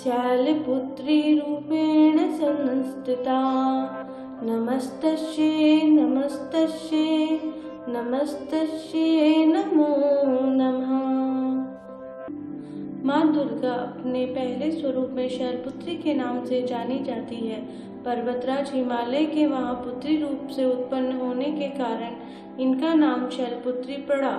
शैलपुत्री रूपेण संस्थिता। नमस्तस्यै नमस्तस्यै नमस्तस्यै नमो नमः। माँ दुर्गा अपने पहले स्वरूप में शैलपुत्री के नाम से जानी जाती है। पर्वतराज हिमालय के वहाँ पुत्री रूप से उत्पन्न होने के कारण इनका नाम शैलपुत्री पड़ा।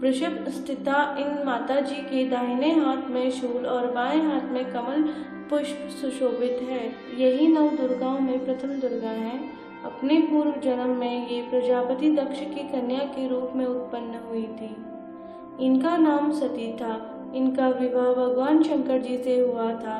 वृषभ स्थिता इन माता जी के दाहिने हाथ में शूल और बाएं हाथ में कमल पुष्प सुशोभित है। यही 9 दुर्गाओं में प्रथम दुर्गा है। अपने पूर्व जन्म में ये प्रजापति दक्ष की कन्या के रूप में उत्पन्न हुई थी। इनका नाम सती था। इनका विवाह भगवान शंकर जी से हुआ था।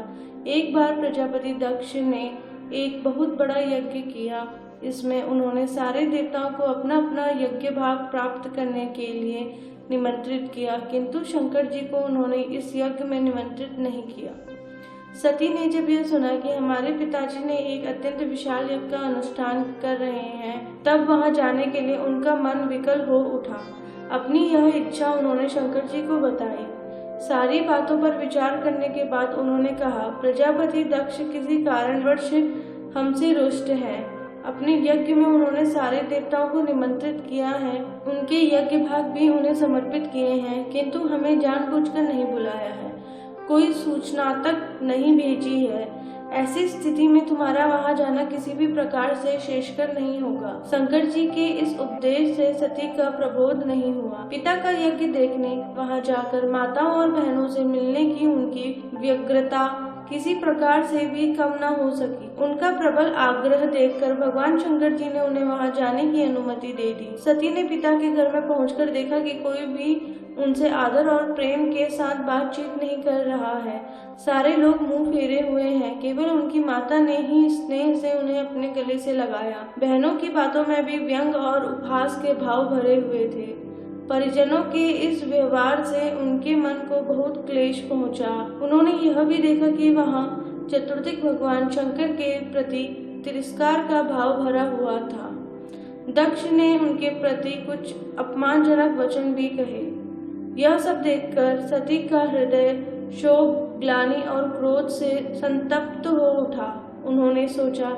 एक बार प्रजापति दक्ष ने एक बहुत बड़ा यज्ञ किया। इसमें उन्होंने सारे देवताओं को अपना अपना यज्ञ भाग प्राप्त करने के लिए निमंत्रित किया, किंतु शंकर जी को उन्होंने इस यज्ञ में निमंत्रित नहीं किया। सती ने जब यह सुना कि हमारे पिताजी ने एक अत्यंत विशाल यज्ञ का अनुष्ठान कर रहे हैं, तब वहां जाने के लिए उनका मन विकल हो उठा। अपनी यह इच्छा उन्होंने शंकर जी को बताई। सारी बातों पर विचार करने के बाद उन्होंने कहा, प्रजापति दक्ष किसी कारणवश हमसे रुष्ट है। अपने यज्ञ में उन्होंने सारे देवताओं को निमंत्रित किया है, उनके यज्ञ भाग भी उन्हें समर्पित किए हैं, किंतु हमें जानबूझकर नहीं बुलाया है, कोई सूचना तक नहीं भेजी है। ऐसी स्थिति में तुम्हारा वहां जाना किसी भी प्रकार से श्रेयस्कर नहीं होगा। शंकर जी के इस उपदेश से सती का प्रबोध नहीं हुआ। पिता का यज्ञ देखने वहां जाकर माताओं और बहनों से मिलने की उनकी व्यग्रता किसी प्रकार से भी कम न हो सकी। उनका प्रबल आग्रह देखकर भगवान शंकर जी ने उन्हें वहां जाने की अनुमति दे दी। सती ने पिता के घर में पहुंचकर देखा कि कोई भी उनसे आदर और प्रेम के साथ बातचीत नहीं कर रहा है। सारे लोग मुंह फेरे हुए हैं। केवल उनकी माता ने ही स्नेह से उन्हें अपने गले से लगाया। बहनों की बातों में भी व्यंग और उपहास के भाव भरे हुए थे। परिजनों के इस व्यवहार से उनके मन को बहुत क्लेश पहुंचा। उन्होंने यह भी देखा कि वहां चतुर्दिक भगवान शंकर के प्रति तिरस्कार का भाव भरा हुआ था। दक्ष ने उनके प्रति कुछ अपमानजनक वचन भी कहे। यह सब देखकर सती का हृदय शोक, ग्लानि और क्रोध से संतप्त हो उठा। उन्होंने सोचा,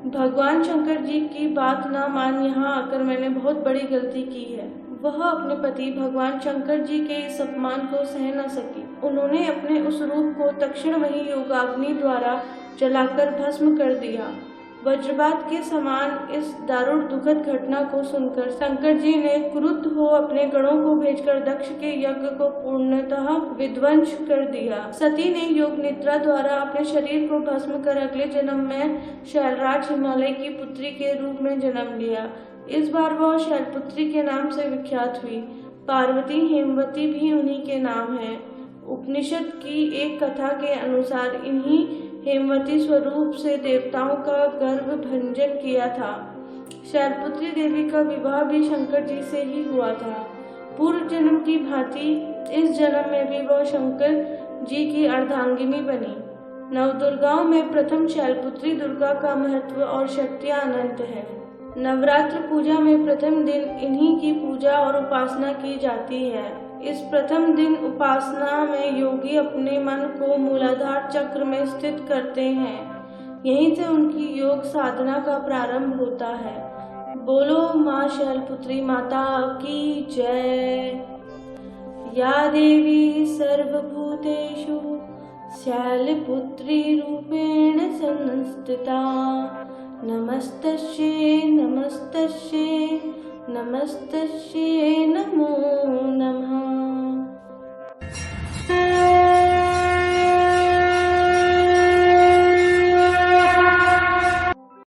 भगवान शंकर जी की बात न मान यहाँ आकर मैंने बहुत बड़ी गलती की है। वह अपने पति भगवान शंकर जी के इस अपमान को सह न सकी। उन्होंने अपने उस रूप को तत्क्षण वही योगाग्नि द्वारा जलाकर भस्म कर दिया। वज्रपात के समान इस दारुण दुखद घटना को सुनकर शंकर जी ने क्रुद्ध हो अपने गणों को भेजकर दक्ष के यज्ञ को पूर्णतः विध्वंस कर दिया। सती ने योग निद्रा द्वारा अपने शरीर को भस्म कर अगले जन्म में शैलराज हिमालय की पुत्री के रूप में जन्म लिया। इस बार वह शैलपुत्री के नाम से विख्यात हुई। पार्वती हेमवती भी उन्हीं के नाम है। उपनिषद की एक कथा के अनुसार इन्हीं हेमवती स्वरूप से देवताओं का गर्भ भंजन किया था। शैलपुत्री देवी का विवाह भी शंकर जी से ही हुआ था। पूर्व जन्म की भांति इस जन्म में भी वह शंकर जी की अर्धांगिनी बनी। नवदुर्गाओं में प्रथम शैलपुत्री दुर्गा का महत्व और शक्ति अनंत है। नवरात्र पूजा में प्रथम दिन इन्हीं की पूजा और उपासना की जाती है। इस प्रथम दिन उपासना में योगी अपने मन को मूलाधार चक्र में स्थित करते हैं। यहीं से उनकी योग साधना का प्रारंभ होता है। बोलो माँ शैलपुत्री माता की जय। या देवी सर्वभूतेषु शैलपुत्री रूपेण संस्थिता। नमस्तस्यै नमस्तस्यै नमस्तस्यै नमो नमः।